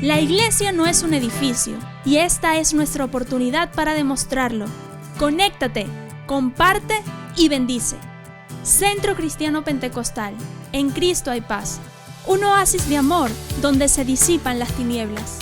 La iglesia no es un edificio y esta es nuestra oportunidad para demostrarlo. Conéctate, comparte y bendice. Centro Cristiano Pentecostal, en Cristo hay paz. Un oasis de amor donde se disipan las tinieblas.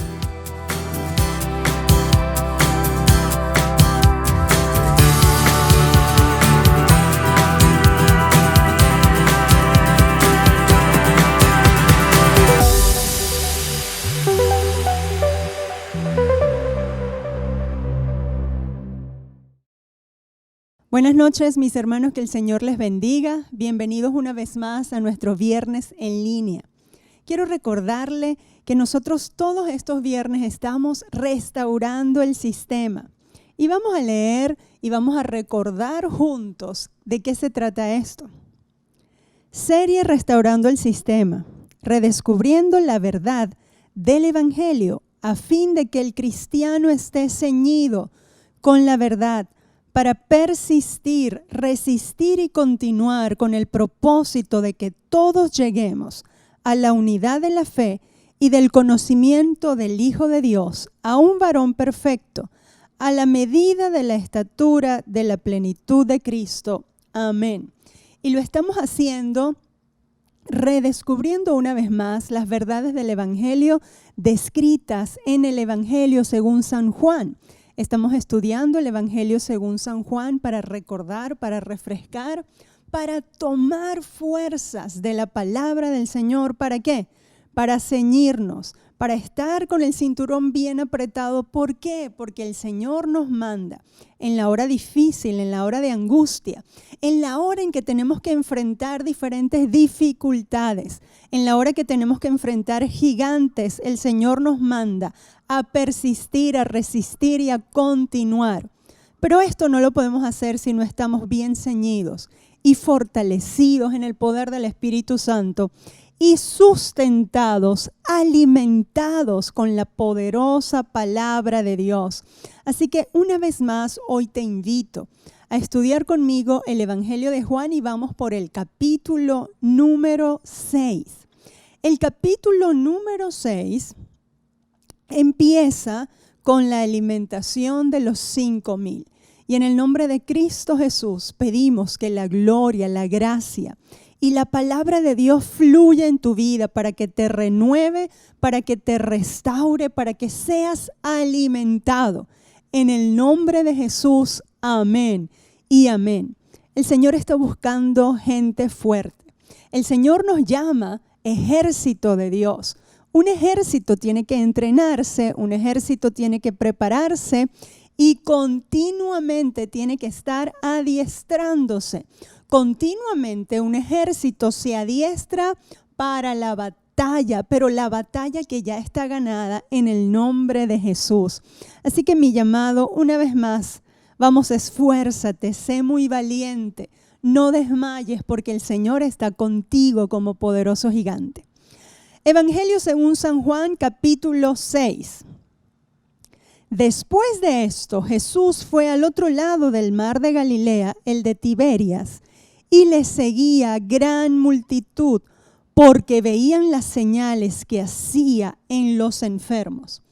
Buenas noches, mis hermanos, que el Señor les bendiga. Bienvenidos una vez más a nuestro viernes en línea. Quiero recordarle que nosotros todos estos viernes estamos restaurando el sistema. Y vamos a leer y vamos a recordar juntos de qué se trata esto. Serie Restaurando el Sistema, redescubriendo la verdad del Evangelio a fin de que el cristiano esté ceñido con la verdad, para persistir, resistir y continuar con el propósito de que todos lleguemos a la unidad de la fe y del conocimiento del Hijo de Dios, a un varón perfecto, a la medida de la estatura de la plenitud de Cristo. Amén. Y lo estamos haciendo redescubriendo una vez más las verdades del Evangelio descritas en el Evangelio según San Juan. Estamos estudiando el Evangelio según San Juan para recordar, para refrescar, para tomar fuerzas de la palabra del Señor. ¿Para qué? Para ceñirnos, para estar con el cinturón bien apretado. ¿Por qué? Porque el Señor nos manda en la hora difícil, en la hora de angustia, en la hora en que tenemos que enfrentar diferentes dificultades, en la hora que tenemos que enfrentar gigantes. El Señor nos manda a persistir, a resistir y a continuar. Pero esto no lo podemos hacer si no estamos bien ceñidos y fortalecidos en el poder del Espíritu Santo y sustentados, alimentados con la poderosa palabra de Dios. Así que una vez más hoy te invito a estudiar conmigo el Evangelio de Juan y vamos por el capítulo número 6. El capítulo número 6 empieza con la alimentación de los 5,000. Y en el nombre de Cristo Jesús pedimos que la gloria, la gracia y la palabra de Dios fluya en tu vida para que te renueve, para que te restaure, para que seas alimentado. En el nombre de Jesús, amén y amén. El Señor está buscando gente fuerte. El Señor nos llama ejército de Dios. Un ejército tiene que entrenarse, un ejército tiene que prepararse y continuamente tiene que estar adiestrándose. Continuamente un ejército se adiestra para la batalla, pero la batalla que ya está ganada en el nombre de Jesús. Así que mi llamado, una vez más, vamos, esfuérzate, sé muy valiente, no desmayes porque el Señor está contigo como poderoso gigante. Evangelio según San Juan, capítulo 6. Después de esto, Jesús fue al otro lado del mar de Galilea, el de Tiberias, y le seguía gran multitud, porque veían las señales que hacía en los enfermos.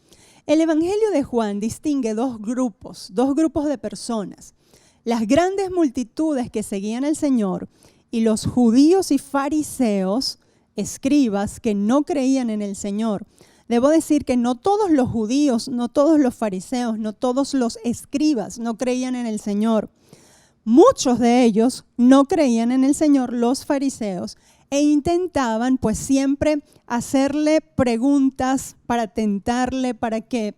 El Evangelio de Juan distingue dos grupos de personas. Las grandes multitudes que seguían al Señor y los judíos y fariseos, escribas que no creían en el Señor. Debo decir que no todos los judíos, no todos los fariseos, no todos los escribas no creían en el Señor. Muchos de ellos no creían en el Señor, los fariseos, e intentaban pues siempre hacerle preguntas para tentarle, para que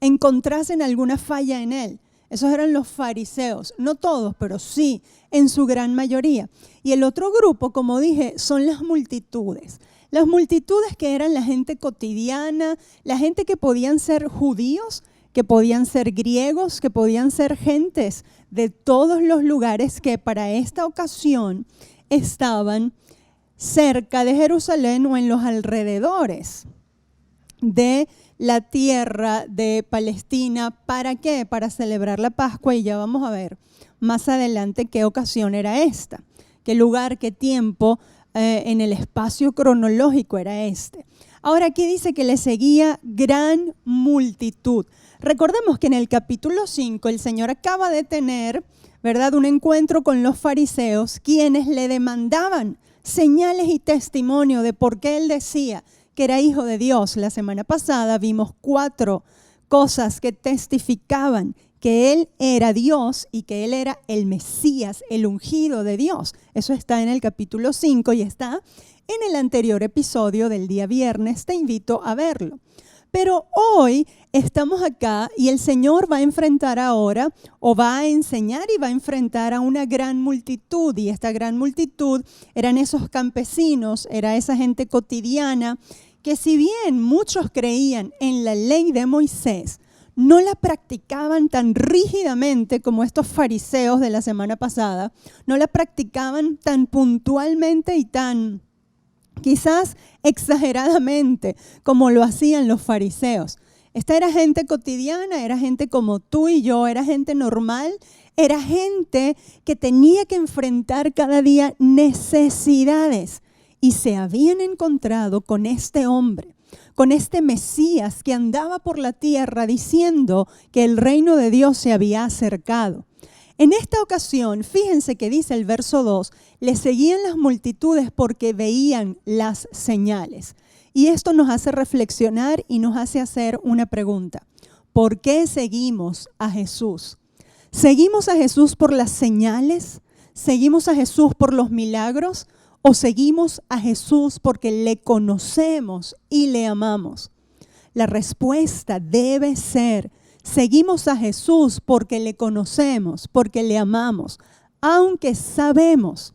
encontrasen alguna falla en él. Esos eran los fariseos, no todos, pero sí, en su gran mayoría. Y el otro grupo, como dije, son las multitudes. Las multitudes que eran la gente cotidiana, la gente que podían ser judíos, que podían ser griegos, que podían ser gentes de todos los lugares que para esta ocasión estaban cerca de Jerusalén o en los alrededores de la tierra de Palestina. ¿Para qué? Para celebrar la Pascua, y ya vamos a ver más adelante qué ocasión era esta, qué lugar, qué tiempo en el espacio cronológico era este. Ahora aquí dice que le seguía gran multitud. Recordemos que en el capítulo 5 el Señor acaba de tener, ¿verdad?, un encuentro con los fariseos, quienes le demandaban señales y testimonio de por qué Él decía que era hijo de Dios. La semana pasada vimos 4 cosas que testificaban que Él era Dios y que Él era el Mesías, el ungido de Dios. Eso está en el capítulo 5 y está en el anterior episodio del día viernes. Te invito a verlo. Pero hoy estamos acá y el Señor va a enfrentar ahora, o va a enseñar y va a enfrentar a una gran multitud. Y esta gran multitud eran esos campesinos, era esa gente cotidiana que, si bien muchos creían en la ley de Moisés, no la practicaban tan rígidamente como estos fariseos de la semana pasada, no la practicaban tan puntualmente y tan quizás exageradamente como lo hacían los fariseos. Esta era gente cotidiana, era gente como tú y yo, era gente normal, era gente que tenía que enfrentar cada día necesidades y se habían encontrado con este hombre, con este Mesías que andaba por la tierra diciendo que el reino de Dios se había acercado. En esta ocasión, fíjense que dice el verso 2, le seguían las multitudes porque veían las señales. Y esto nos hace reflexionar y nos hace hacer una pregunta. ¿Por qué seguimos a Jesús? ¿Seguimos a Jesús por las señales? ¿Seguimos a Jesús por los milagros? ¿O seguimos a Jesús porque le conocemos y le amamos? La respuesta debe ser: seguimos a Jesús porque le conocemos, porque le amamos, aunque sabemos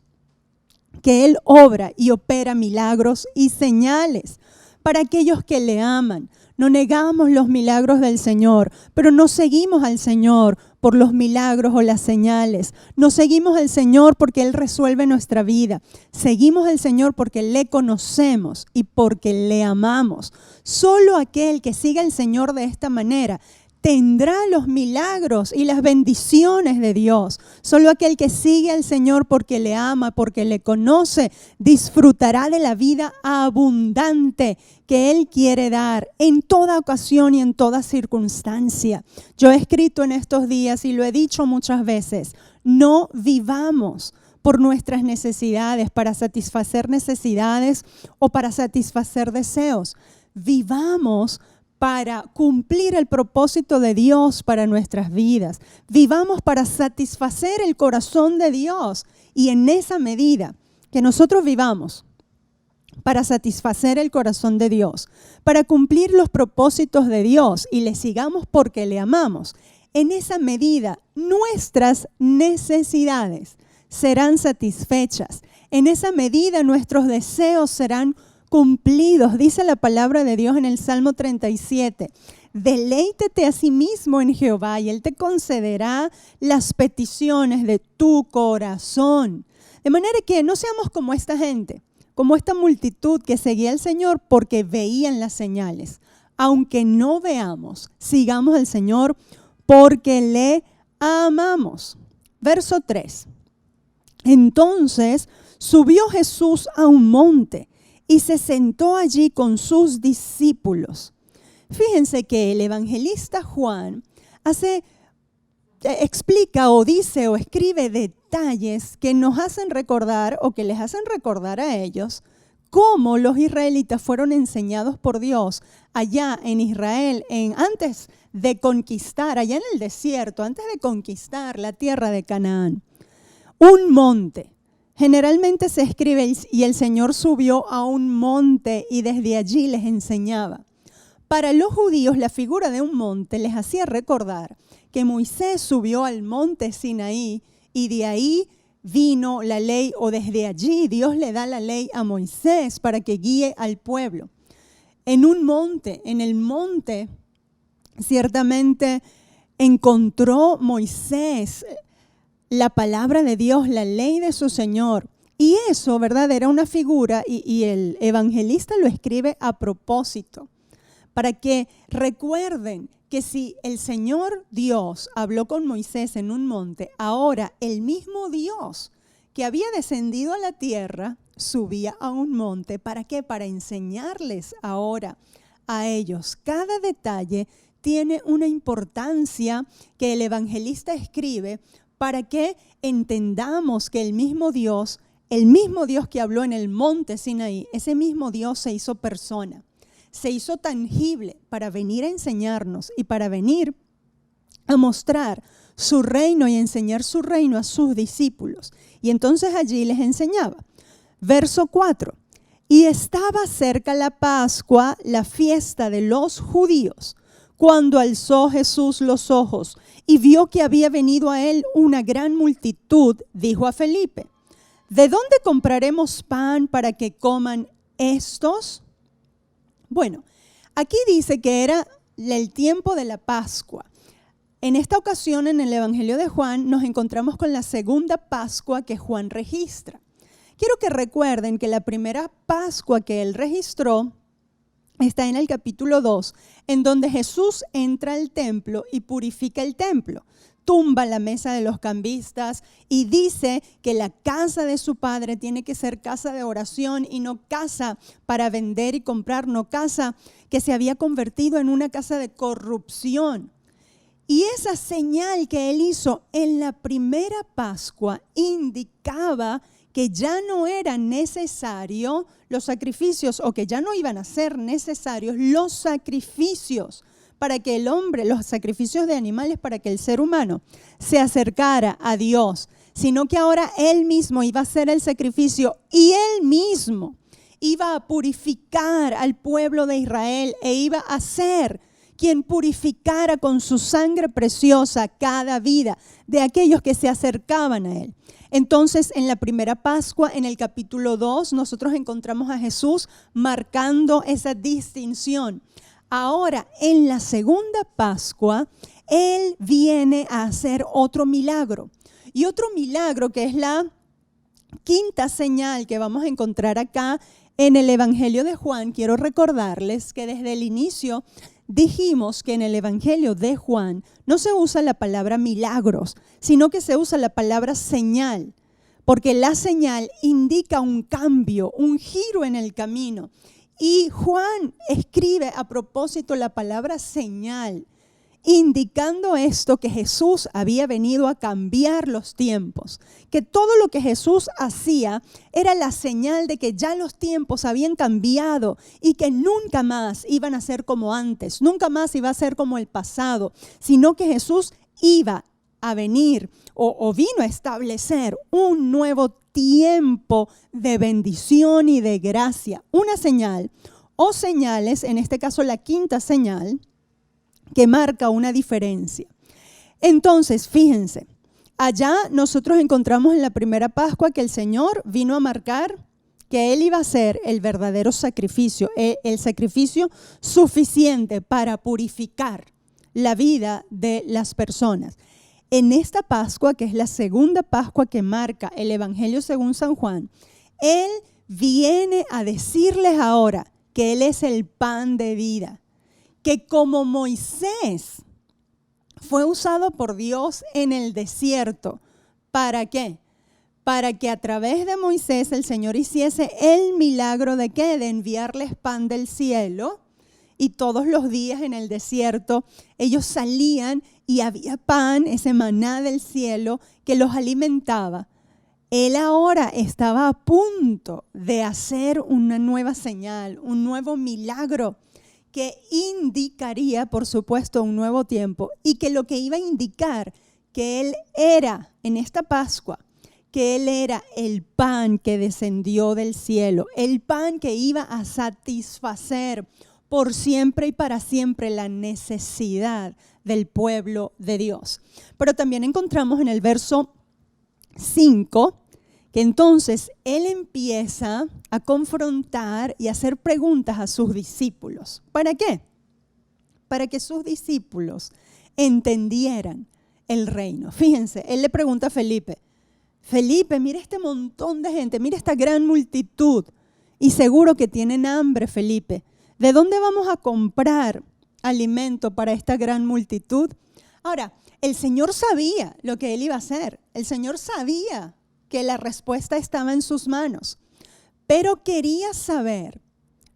que Él obra y opera milagros y señales para aquellos que le aman. No negamos los milagros del Señor, pero no seguimos al Señor por los milagros o las señales. No seguimos al Señor porque Él resuelve nuestra vida. Seguimos al Señor porque le conocemos y porque le amamos. Solo aquel que siga al Señor de esta manera tendrá los milagros y las bendiciones de Dios. Solo aquel que sigue al Señor porque le ama, porque le conoce, disfrutará de la vida abundante que Él quiere dar en toda ocasión y en toda circunstancia. Yo he escrito en estos días y lo he dicho muchas veces: no vivamos por nuestras necesidades, para satisfacer necesidades o para satisfacer deseos. Vivamos para cumplir el propósito de Dios para nuestras vidas. Vivamos para satisfacer el corazón de Dios. Y en esa medida que nosotros vivamos para satisfacer el corazón de Dios, para cumplir los propósitos de Dios y le sigamos porque le amamos, en esa medida nuestras necesidades serán satisfechas. En esa medida nuestros deseos serán cumplidos. Dice la palabra de Dios en el Salmo 37. Deleítete a sí mismo en Jehová y Él te concederá las peticiones de tu corazón. De manera que no seamos como esta gente, como esta multitud que seguía al Señor porque veían las señales. Aunque no veamos, sigamos al Señor porque le amamos. Verso 3. Entonces subió Jesús a un monte y se sentó allí con sus discípulos. Fíjense que el evangelista Juan explica o dice o escribe detalles que nos hacen recordar o que les hacen recordar a ellos cómo los israelitas fueron enseñados por Dios allá en Israel, antes de conquistar, allá en el desierto, antes de conquistar la tierra de Canaán. Un monte. Generalmente se escribe y el Señor subió a un monte y desde allí les enseñaba. Para los judíos la figura de un monte les hacía recordar que Moisés subió al monte Sinaí y de ahí vino la ley, o desde allí Dios le da la ley a Moisés para que guíe al pueblo. En un monte, en el monte, ciertamente encontró Moisés la palabra de Dios, la ley de su Señor. Y eso, ¿verdad?, era una figura y el evangelista lo escribe a propósito, para que recuerden que si el Señor Dios habló con Moisés en un monte, ahora el mismo Dios que había descendido a la tierra subía a un monte. ¿Para qué? Para enseñarles ahora a ellos. Cada detalle tiene una importancia que el evangelista escribe para que entendamos que el mismo Dios que habló en el monte Sinaí, ese mismo Dios se hizo persona, se hizo tangible para venir a enseñarnos y para venir a mostrar su reino y enseñar su reino a sus discípulos. Y entonces allí les enseñaba. Verso 4. Y estaba cerca la Pascua, la fiesta de los judíos, cuando alzó Jesús los ojos y vio que había venido a él una gran multitud, dijo a Felipe: ¿de dónde compraremos pan para que coman estos? Bueno, aquí dice que era el tiempo de la Pascua. En esta ocasión, en el Evangelio de Juan, nos encontramos con la segunda Pascua que Juan registra. Quiero que recuerden que la primera Pascua que él registró está en el capítulo 2, en donde Jesús entra al templo y purifica el templo. Tumba la mesa de los cambistas y dice que la casa de su padre tiene que ser casa de oración y no casa para vender y comprar, no casa que se había convertido en una casa de corrupción. Y esa señal que él hizo en la primera Pascua indicaba que ya no eran necesarios los sacrificios, o que ya no iban a ser necesarios los sacrificios para que el hombre, los sacrificios de animales para que el ser humano se acercara a Dios, sino que ahora él mismo iba a hacer el sacrificio y él mismo iba a purificar al pueblo de Israel e iba a ser quien purificara con su sangre preciosa cada vida de aquellos que se acercaban a él. Entonces, en la primera Pascua, en el capítulo 2, nosotros encontramos a Jesús marcando esa distinción. Ahora, en la segunda Pascua, Él viene a hacer otro milagro. Y otro milagro que es la quinta señal que vamos a encontrar acá en el Evangelio de Juan. Quiero recordarles que desde el inicio dijimos que en el Evangelio de Juan no se usa la palabra milagros, sino que se usa la palabra señal, porque la señal indica un cambio, un giro en el camino. Y Juan escribe a propósito la palabra señal, indicando esto, que Jesús había venido a cambiar los tiempos, que todo lo que Jesús hacía era la señal de que ya los tiempos habían cambiado y que nunca más iban a ser como antes, nunca más iba a ser como el pasado, sino que Jesús iba a venir o vino a establecer un nuevo tiempo de bendición y de gracia, una señal o señales, en este caso la quinta señal, que marca una diferencia. Entonces, fíjense, allá nosotros encontramos en la primera Pascua que el Señor vino a marcar que Él iba a hacer el verdadero sacrificio, el sacrificio suficiente para purificar la vida de las personas. En esta Pascua, que es la segunda Pascua que marca el Evangelio según San Juan, Él viene a decirles ahora que Él es el pan de vida, que como Moisés fue usado por Dios en el desierto. ¿Para qué? Para que a través de Moisés el Señor hiciese el milagro de ¿qué? De enviarles pan del cielo. Y todos los días en el desierto ellos salían y había pan, ese maná del cielo que los alimentaba. Él ahora estaba a punto de hacer una nueva señal, un nuevo milagro que indicaría, por supuesto, un nuevo tiempo, y que lo que iba a indicar que Él era, en esta Pascua, que Él era el pan que descendió del cielo, el pan que iba a satisfacer por siempre y para siempre la necesidad del pueblo de Dios. Pero también encontramos en el verso 5 que entonces Él empieza a confrontar y a hacer preguntas a sus discípulos. ¿Para qué? Para que sus discípulos entendieran el reino. Fíjense, Él le pregunta a Felipe, mira este montón de gente, mira esta gran multitud, y seguro que tienen hambre, Felipe. ¿De dónde vamos a comprar alimento para esta gran multitud? Ahora, el Señor sabía lo que Él iba a hacer. El Señor sabía que la respuesta estaba en sus manos. pero quería saber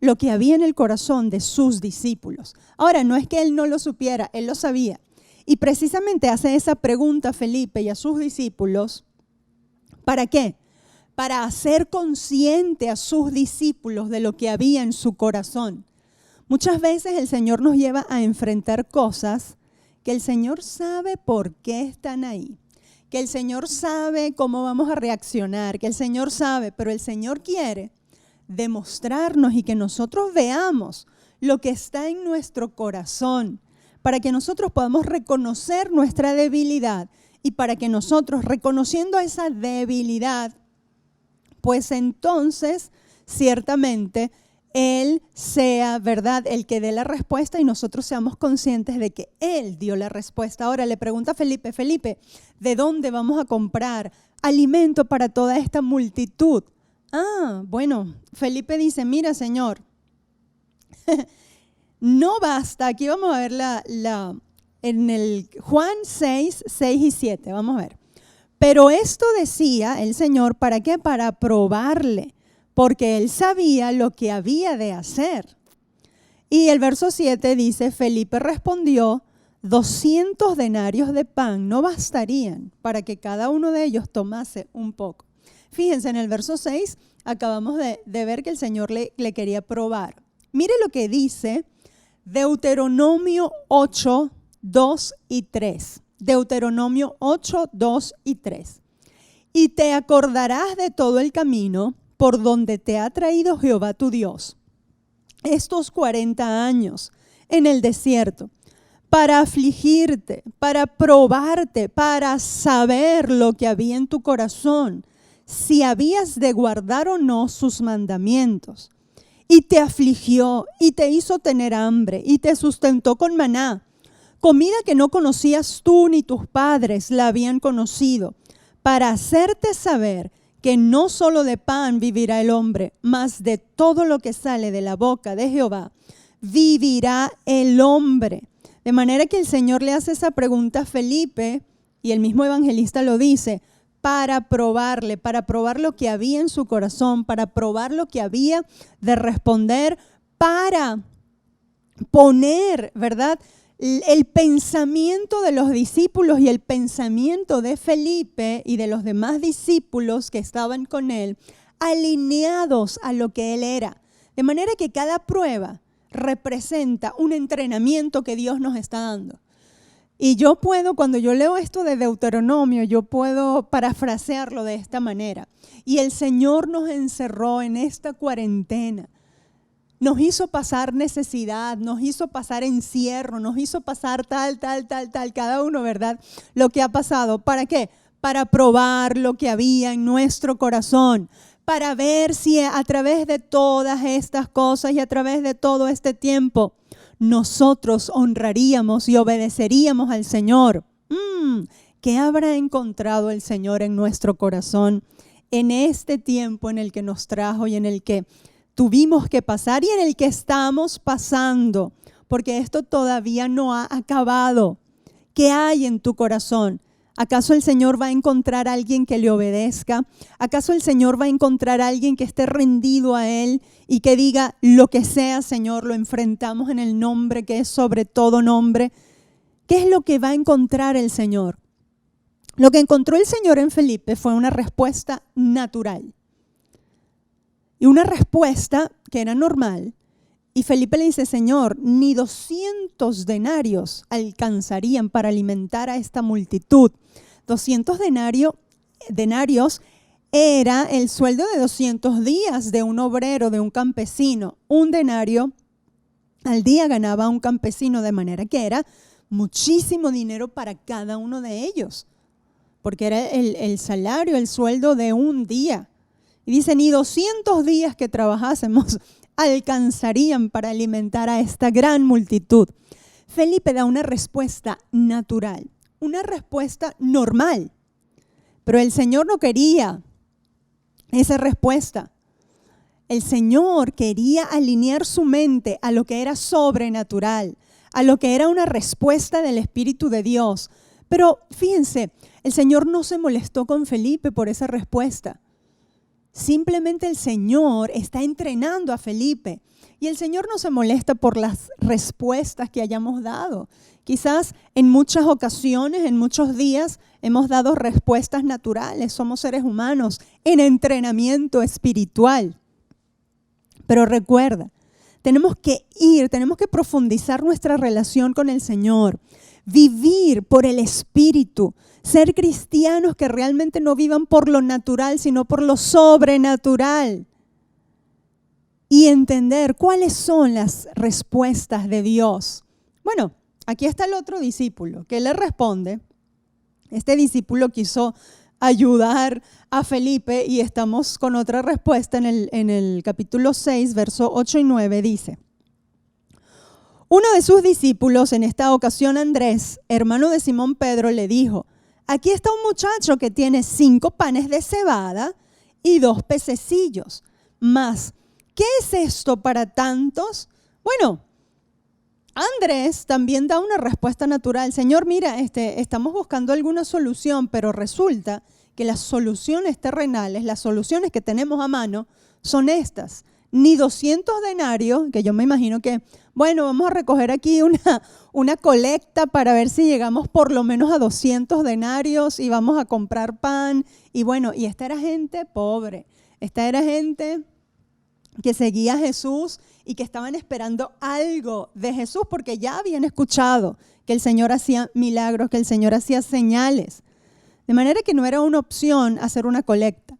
lo que había en el corazón de sus discípulos. Ahora, no es que él no lo supiera, él lo sabía. Y precisamente hace esa pregunta a Felipe y a sus discípulos. ¿Para qué? Para hacer consciente a sus discípulos de lo que había en su corazón. Muchas veces el Señor nos lleva a enfrentar cosas que el Señor sabe por qué están ahí, que el Señor sabe cómo vamos a reaccionar, que el Señor sabe, pero el Señor quiere demostrarnos y que nosotros veamos lo que está en nuestro corazón, para que nosotros podamos reconocer nuestra debilidad y para que nosotros, reconociendo esa debilidad, pues entonces ciertamente Él sea, ¿verdad?, el que dé la respuesta y nosotros seamos conscientes de que Él dio la respuesta. Ahora le pregunta a Felipe, ¿de dónde vamos a comprar alimento para toda esta multitud? Bueno, Felipe dice, mira, Señor, no basta. Aquí vamos a ver en el Juan 6, 6 y 7, vamos a ver. Pero esto decía el Señor, ¿para qué? Para probarle, porque Él sabía lo que había de hacer. Y el verso 7 dice, Felipe respondió, 200 denarios de pan no bastarían para que cada uno de ellos tomase un poco. Fíjense, en el verso 6 acabamos de ver que el Señor le quería probar. Mire lo que dice Deuteronomio 8, 2 y 3. Deuteronomio 8, 2 y 3. Y te acordarás de todo el camino por donde te ha traído Jehová tu Dios estos 40 años en el desierto, para afligirte, para probarte, para saber lo que había en tu corazón, si habías de guardar o no sus mandamientos. Y te afligió y te hizo tener hambre y te sustentó con maná, comida que no conocías tú ni tus padres la habían conocido, para hacerte saber que no solo de pan vivirá el hombre, mas de todo lo que sale de la boca de Jehová vivirá el hombre. De manera que el Señor le hace esa pregunta a Felipe, y el mismo evangelista lo dice, para probarle, para probar lo que había en su corazón, para probar lo que había de responder, para poner, ¿verdad?, el pensamiento de los discípulos y el pensamiento de Felipe y de los demás discípulos que estaban con él, alineados a lo que él era. De manera que cada prueba representa un entrenamiento que Dios nos está dando. Y yo puedo, cuando yo leo esto de Deuteronomio, yo puedo parafrasearlo de esta manera. Y el Señor nos encerró en esta cuarentena. Nos hizo pasar necesidad, nos hizo pasar encierro, nos hizo pasar tal, cada uno, ¿verdad? Lo que ha pasado. ¿Para qué? Para probar lo que había en nuestro corazón, para ver si a través de todas estas cosas y a través de todo este tiempo nosotros honraríamos y obedeceríamos al Señor. ¿Qué habrá encontrado el Señor en nuestro corazón en este tiempo en el que nos trajo y en el que tuvimos que pasar y en el que estamos pasando? Porque esto todavía no ha acabado. ¿Qué hay en tu corazón? ¿Acaso el Señor va a encontrar a alguien que le obedezca? ¿Acaso el Señor va a encontrar a alguien que esté rendido a Él y que diga, lo que sea, Señor, lo enfrentamos en el nombre que es sobre todo nombre? ¿Qué es lo que va a encontrar el Señor? Lo que encontró el Señor en Felipe fue una respuesta natural. Y una respuesta que era normal. Y Felipe le dice, Señor, ni 200 denarios alcanzarían para alimentar a esta multitud. 200 denarios era el sueldo de 200 días de un obrero, de un campesino. Un denario al día ganaba un campesino, de manera que era muchísimo dinero para cada uno de ellos. Porque era el salario, el sueldo de un día. Y dice, ni 200 días que trabajásemos alcanzarían para alimentar a esta gran multitud. Felipe da una respuesta natural, una respuesta normal. Pero el Señor no quería esa respuesta. El Señor quería alinear su mente a lo que era sobrenatural, a lo que era una respuesta del Espíritu de Dios. Pero fíjense, el Señor no se molestó con Felipe por esa respuesta. Simplemente el Señor está entrenando a Felipe. Y el Señor no se molesta por las respuestas que hayamos dado. Quizás en muchas ocasiones, en muchos días, hemos dado respuestas naturales. Somos seres humanos en entrenamiento espiritual. Pero recuerda, tenemos que profundizar nuestra relación con el Señor. Vivir por el Espíritu. Ser cristianos que realmente no vivan por lo natural, sino por lo sobrenatural. Y entender cuáles son las respuestas de Dios. Bueno, aquí está el otro discípulo que le responde. Este discípulo quiso ayudar a Felipe y estamos con otra respuesta en el capítulo 6, versos 8 y 9, dice: uno de sus discípulos, en esta ocasión Andrés, hermano de Simón Pedro, le dijo: aquí está un muchacho que tiene 5 panes de cebada y 2 pececillos. Mas, ¿qué es esto para tantos? Bueno, Andrés también da una respuesta natural. Señor, mira, estamos buscando alguna solución, pero resulta que las soluciones terrenales, las soluciones que tenemos a mano son estas. Ni 200 denarios, que yo me imagino que, bueno, vamos a recoger aquí una colecta para ver si llegamos por lo menos a 200 denarios y vamos a comprar pan. Y bueno, y esta era gente pobre, esta era gente que seguía a Jesús y que estaban esperando algo de Jesús porque ya habían escuchado que el Señor hacía milagros, que el Señor hacía señales. De manera que no era una opción hacer una colecta.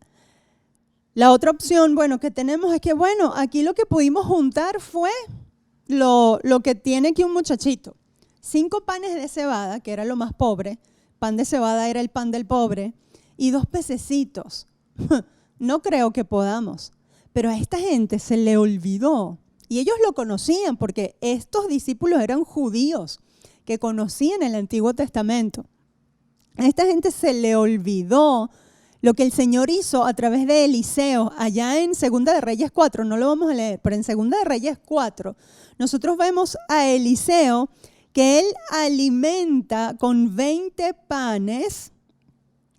La otra opción, bueno, que tenemos es que, bueno, aquí lo que pudimos juntar fue lo que tiene aquí un muchachito. 5 panes de cebada, que era lo más pobre, pan de cebada era el pan del pobre, y 2 pececitos. No creo que podamos. Pero a esta gente se le olvidó, y ellos lo conocían porque estos discípulos eran judíos que conocían el Antiguo Testamento. A esta gente se le olvidó lo que el Señor hizo a través de Eliseo, allá en 2 de Reyes 4, no lo vamos a leer, pero en 2 de Reyes 4, nosotros vemos a Eliseo que él alimenta con 20 panes,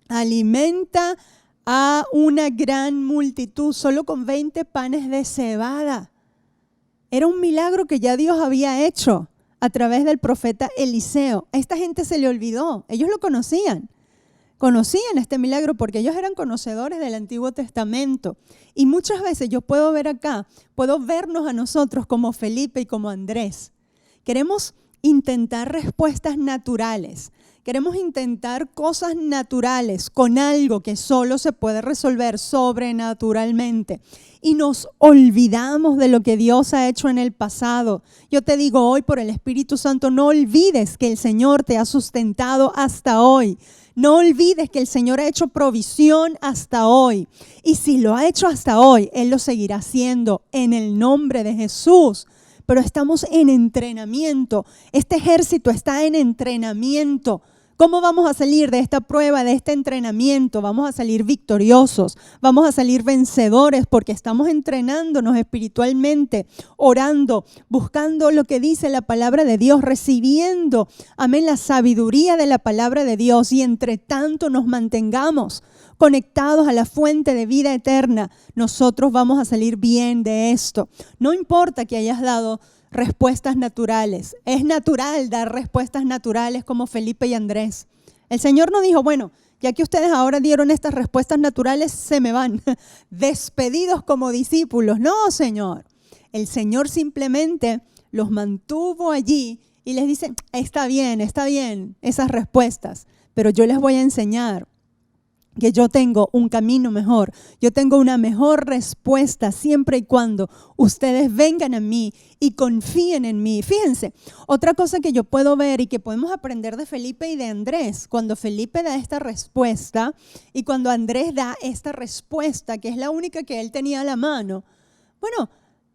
alimenta a una gran multitud solo con 20 panes de cebada. Era un milagro que ya Dios había hecho a través del profeta Eliseo. A esta gente se le olvidó, ellos lo conocían este milagro porque ellos eran conocedores del Antiguo Testamento. Y muchas veces yo puedo vernos a nosotros como Felipe y como Andrés. Queremos intentar respuestas naturales. Queremos intentar cosas naturales con algo que solo se puede resolver sobrenaturalmente. Y nos olvidamos de lo que Dios ha hecho en el pasado. Yo te digo hoy por el Espíritu Santo, no olvides que el Señor te ha sustentado hasta hoy. No olvides que el Señor ha hecho provisión hasta hoy. Y si lo ha hecho hasta hoy, Él lo seguirá haciendo en el nombre de Jesús. Pero estamos en entrenamiento. Este ejército está en entrenamiento. ¿Cómo vamos a salir de esta prueba, de este entrenamiento? Vamos a salir victoriosos, vamos a salir vencedores porque estamos entrenándonos espiritualmente, orando, buscando lo que dice la palabra de Dios, recibiendo, amén, la sabiduría de la palabra de Dios y entre tanto nos mantengamos conectados a la fuente de vida eterna, nosotros vamos a salir bien de esto. No importa que hayas dado respuestas naturales. Es natural dar respuestas naturales como Felipe y Andrés. El Señor no dijo, bueno, ya que ustedes ahora dieron estas respuestas naturales, se me van despedidos como discípulos. No, Señor. El Señor simplemente los mantuvo allí y les dice, está bien esas respuestas, pero yo les voy a enseñar que yo tengo un camino mejor, yo tengo una mejor respuesta siempre y cuando ustedes vengan a mí y confíen en mí. Fíjense, otra cosa que yo puedo ver y que podemos aprender de Felipe y de Andrés, cuando Felipe da esta respuesta y cuando Andrés da esta respuesta, que es la única que él tenía a la mano, bueno,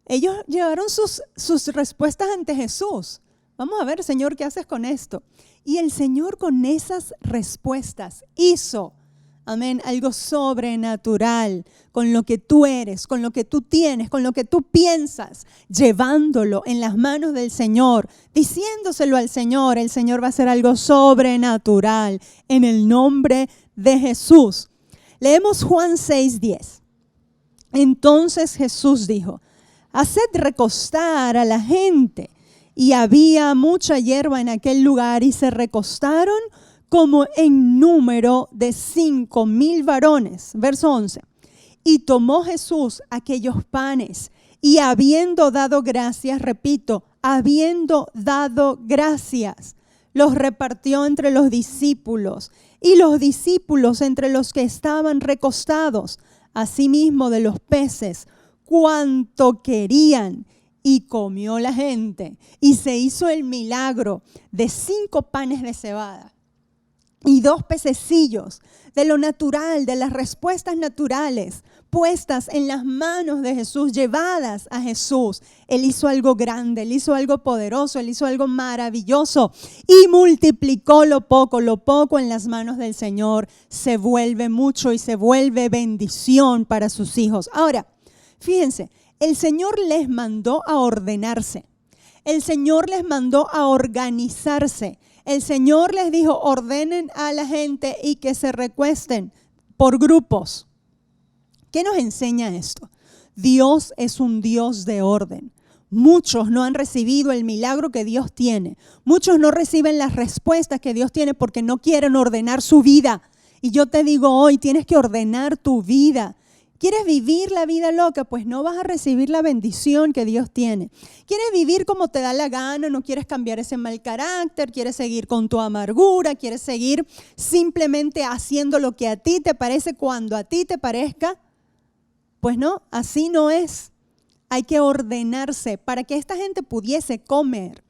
ellos llevaron sus respuestas ante Jesús. Vamos a ver, Señor, ¿qué haces con esto? Y el Señor con esas respuestas hizo, amén, algo sobrenatural con lo que tú eres, con lo que tú tienes, con lo que tú piensas, llevándolo en las manos del Señor, diciéndoselo al Señor. El Señor va a hacer algo sobrenatural en el nombre de Jesús. Leemos Juan 6:10. Entonces Jesús dijo: haced recostar a la gente. Y había mucha hierba en aquel lugar, y se recostaron como en número de 5,000 varones. Verso 11. Y tomó Jesús aquellos panes, y habiendo dado gracias, repito, habiendo dado gracias, los repartió entre los discípulos, y los discípulos entre los que estaban recostados, asimismo de los peces, cuanto querían. Y comió la gente, y se hizo el milagro de 5 panes de cebada y 2 pececillos, de lo natural, de las respuestas naturales, puestas en las manos de Jesús, llevadas a Jesús. Él hizo algo grande, Él hizo algo poderoso, Él hizo algo maravilloso, y multiplicó lo poco en las manos del Señor se vuelve mucho y se vuelve bendición para sus hijos. Ahora, fíjense, el Señor les mandó a ordenarse. El Señor les mandó a organizarse. El Señor les dijo: ordenen a la gente y que se recuesten por grupos. ¿Qué nos enseña esto? Dios es un Dios de orden. Muchos no han recibido el milagro que Dios tiene. Muchos no reciben las respuestas que Dios tiene porque no quieren ordenar su vida. Y yo te digo hoy, tienes que ordenar tu vida. ¿Quieres vivir la vida loca? Pues no vas a recibir la bendición que Dios tiene. ¿Quieres vivir como te da la gana? ¿No quieres cambiar ese mal carácter? ¿Quieres seguir con tu amargura? ¿Quieres seguir simplemente haciendo lo que a ti te parece cuando a ti te parezca? Pues no, así no es. Hay que ordenarse para que esta gente pudiese comer,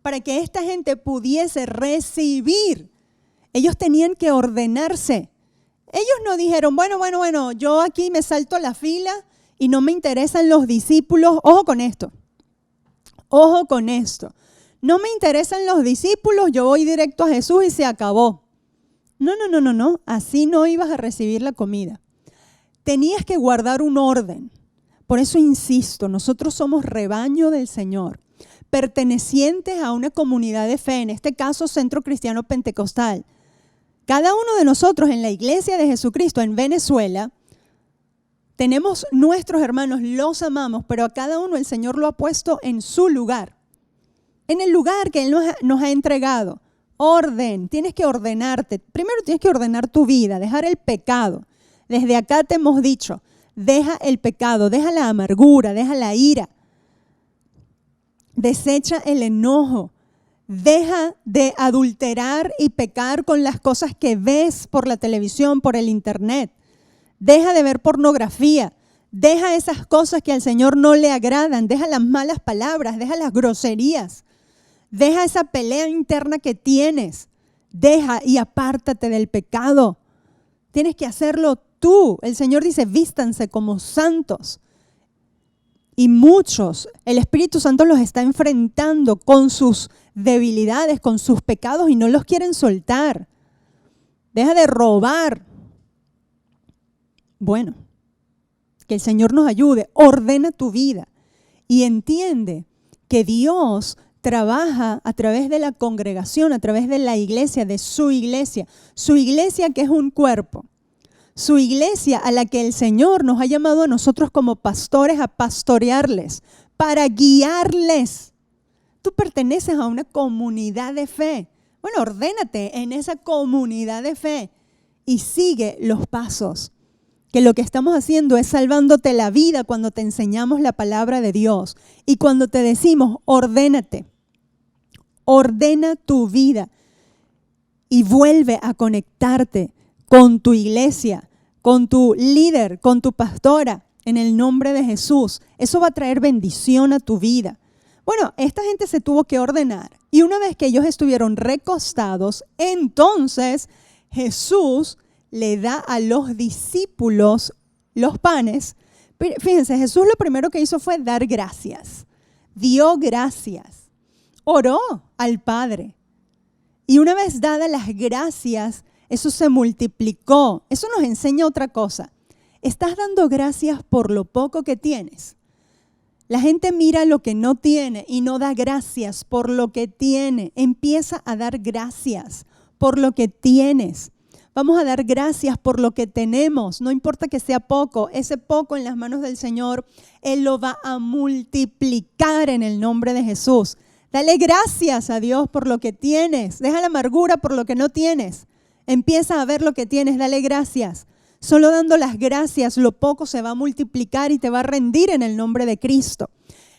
para que esta gente pudiese recibir. Ellos tenían que ordenarse. Ellos no dijeron: bueno, yo aquí me salto la fila y no me interesan los discípulos. Ojo con esto. No me interesan los discípulos, yo voy directo a Jesús y se acabó. No. Así no ibas a recibir la comida. Tenías que guardar un orden. Por eso insisto, nosotros somos rebaño del Señor, pertenecientes a una comunidad de fe, en este caso Centro Cristiano Pentecostal. Cada uno de nosotros en la Iglesia de Jesucristo en Venezuela tenemos nuestros hermanos, los amamos, pero a cada uno el Señor lo ha puesto en su lugar, en el lugar que Él nos ha entregado. Orden, tienes que ordenarte. Primero tienes que ordenar tu vida, dejar el pecado. Desde acá te hemos dicho, deja el pecado, deja la amargura, deja la ira, desecha el enojo. Deja de adulterar y pecar con las cosas que ves por la televisión, por el internet. Deja de ver pornografía. Deja esas cosas que al Señor no le agradan. Deja las malas palabras, deja las groserías. Deja esa pelea interna que tienes. Deja y apártate del pecado. Tienes que hacerlo tú. El Señor dice: vístanse como santos. Y muchos, el Espíritu Santo los está enfrentando con sus debilidades, con sus pecados, y no los quieren soltar. Deja de robar. Bueno, que el Señor nos ayude. Ordena tu vida y entiende que Dios trabaja a través de la congregación, a través de la iglesia, de su iglesia que es un cuerpo. Su iglesia a la que el Señor nos ha llamado a nosotros como pastores a pastorearles, para guiarles. Tú perteneces a una comunidad de fe. Bueno, ordénate en esa comunidad de fe y sigue los pasos. Que lo que estamos haciendo es salvándote la vida cuando te enseñamos la palabra de Dios. Y cuando te decimos: ordénate, ordena tu vida y vuelve a conectarte con tu iglesia, con tu líder, con tu pastora, en el nombre de Jesús. Eso va a traer bendición a tu vida. Bueno, esta gente se tuvo que ordenar. Y una vez que ellos estuvieron recostados, entonces Jesús le da a los discípulos los panes. Fíjense, Jesús lo primero que hizo fue dar gracias. Dio gracias. Oró al Padre. Y una vez dadas las gracias, eso se multiplicó. Eso nos enseña otra cosa. Estás dando gracias por lo poco que tienes. La gente mira lo que no tiene y no da gracias por lo que tiene. Empieza a dar gracias por lo que tienes. Vamos a dar gracias por lo que tenemos, no importa que sea poco, ese poco en las manos del Señor, Él lo va a multiplicar en el nombre de Jesús. Dale gracias a Dios por lo que tienes, deja la amargura por lo que no tienes, empieza a ver lo que tienes, dale gracias. Solo dando las gracias, lo poco se va a multiplicar y te va a rendir en el nombre de Cristo.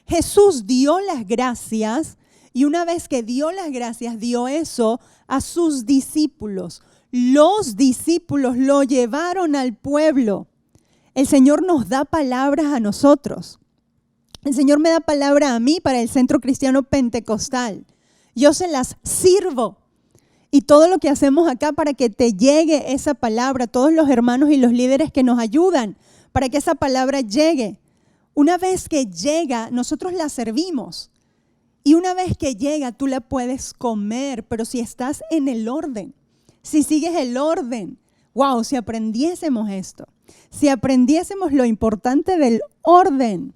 Jesús dio las gracias y una vez que dio las gracias, dio eso a sus discípulos. Los discípulos lo llevaron al pueblo. El Señor nos da palabras a nosotros. El Señor me da palabra a mí para el Centro Cristiano Pentecostal. Yo se las sirvo. Y todo lo que hacemos acá para que te llegue esa palabra, todos los hermanos y los líderes que nos ayudan para que esa palabra llegue. Una vez que llega, nosotros la servimos. Y una vez que llega, tú la puedes comer, pero si estás en el orden. Si sigues el orden, wow, si aprendiésemos esto, si aprendiésemos lo importante del orden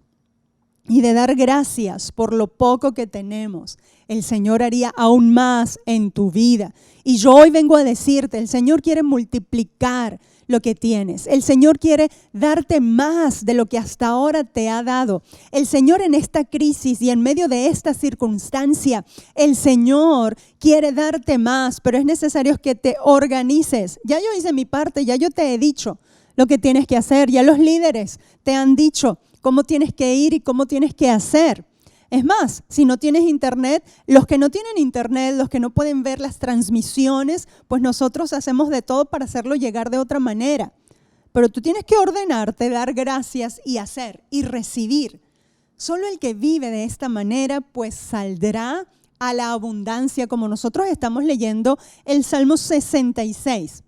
y de dar gracias por lo poco que tenemos, el Señor haría aún más en tu vida. Y yo hoy vengo a decirte, el Señor quiere multiplicar lo que tienes. El Señor quiere darte más de lo que hasta ahora te ha dado. El Señor en esta crisis y en medio de esta circunstancia, el Señor quiere darte más, pero es necesario que te organices. Ya yo hice mi parte, ya yo te he dicho lo que tienes que hacer, ya los líderes te han dicho cómo tienes que ir y cómo tienes que hacer. Es más, si no tienes internet, los que no tienen internet, los que no pueden ver las transmisiones, pues nosotros hacemos de todo para hacerlo llegar de otra manera. Pero tú tienes que ordenarte, dar gracias y hacer y recibir. Solo el que vive de esta manera, pues saldrá a la abundancia, como nosotros estamos leyendo el Salmo 66.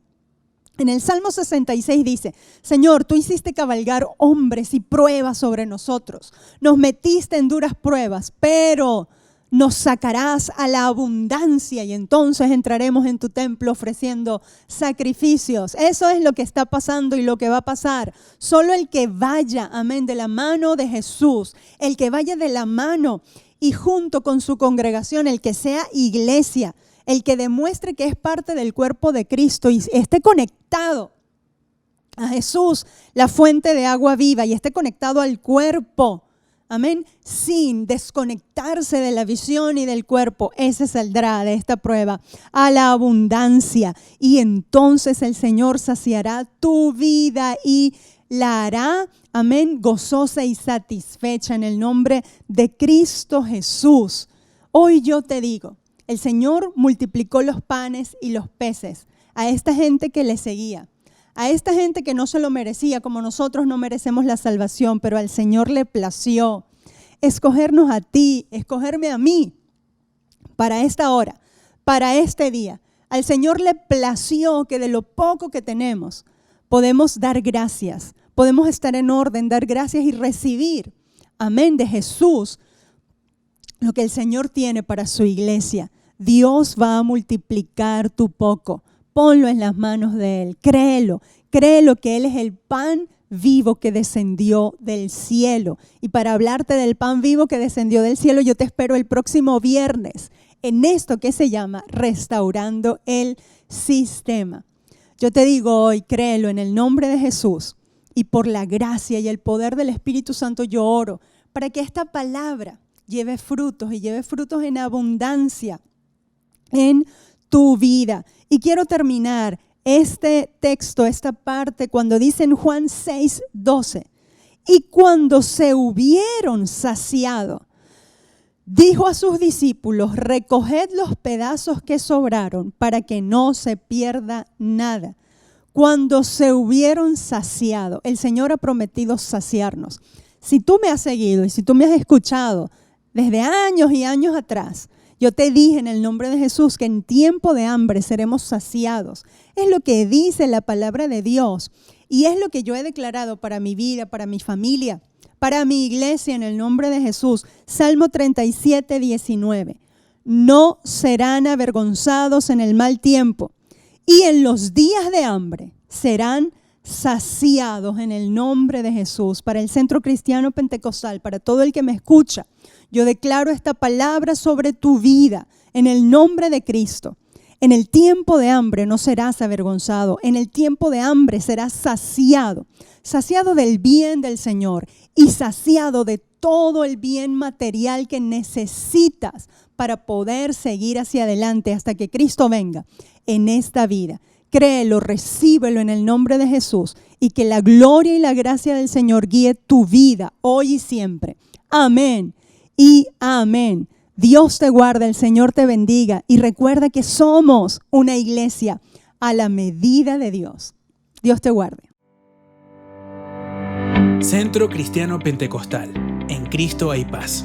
En el Salmo 66 dice, Señor, tú hiciste cabalgar hombres y pruebas sobre nosotros. Nos metiste en duras pruebas, pero nos sacarás a la abundancia y entonces entraremos en tu templo ofreciendo sacrificios. Eso es lo que está pasando y lo que va a pasar. Solo el que vaya, amén, de la mano de Jesús, el que vaya de la mano y junto con su congregación, el que sea iglesia, el que demuestre que es parte del cuerpo de Cristo y esté conectado a Jesús, la fuente de agua viva, y esté conectado al cuerpo, amén, sin desconectarse de la visión y del cuerpo, ese saldrá de esta prueba a la abundancia. Y entonces el Señor saciará tu vida y la hará, amén, gozosa y satisfecha en el nombre de Cristo Jesús. Hoy yo te digo, el Señor multiplicó los panes y los peces a esta gente que le seguía, a esta gente que no se lo merecía, como nosotros no merecemos la salvación, pero al Señor le plació escogernos a ti, escogerme a mí para esta hora, para este día. Al Señor le plació que de lo poco que tenemos podemos dar gracias, podemos estar en orden, dar gracias y recibir, amén, de Jesús, lo que el Señor tiene para su iglesia. Dios va a multiplicar tu poco. Ponlo en las manos de Él. Créelo que Él es el pan vivo que descendió del cielo. Y para hablarte del pan vivo que descendió del cielo, yo te espero el próximo viernes en esto que se llama Restaurando el Sistema. Yo te digo hoy, créelo en el nombre de Jesús y por la gracia y el poder del Espíritu Santo yo oro para que esta palabra lleve frutos y lleve frutos en abundancia en tu vida. Y quiero terminar este texto, esta parte, cuando dice en Juan 6:12, y cuando se hubieron saciado, dijo a sus discípulos, recoged los pedazos que sobraron para que no se pierda nada. Cuando se hubieron saciado, el Señor ha prometido saciarnos. Si tú me has seguido y si tú me has escuchado desde años y años atrás, yo te dije en el nombre de Jesús que en tiempo de hambre seremos saciados. Es lo que dice la palabra de Dios y es lo que yo he declarado para mi vida, para mi familia, para mi iglesia en el nombre de Jesús. Salmo 37:19. No serán avergonzados en el mal tiempo y en los días de hambre serán saciados en el nombre de Jesús. Para el Centro Cristiano Pentecostal, para todo el que me escucha, yo declaro esta palabra sobre tu vida en el nombre de Cristo. En el tiempo de hambre no serás avergonzado. En el tiempo de hambre serás saciado. Saciado del bien del Señor y saciado de todo el bien material que necesitas para poder seguir hacia adelante hasta que Cristo venga en esta vida. Créelo, recíbelo en el nombre de Jesús y que la gloria y la gracia del Señor guíe tu vida hoy y siempre. Amén y amén. Dios te guarde, el Señor te bendiga y recuerda que somos una iglesia a la medida de Dios. Dios te guarde. Centro Cristiano Pentecostal. En Cristo hay paz.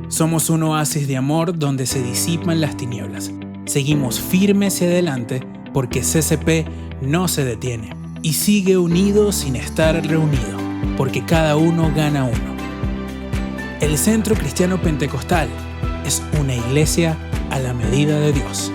Somos un oasis de amor donde se disipan las tinieblas. Seguimos firmes y adelante porque CCP no se detiene y sigue unido sin estar reunido, porque cada uno gana uno. El Centro Cristiano Pentecostal es una iglesia a la medida de Dios.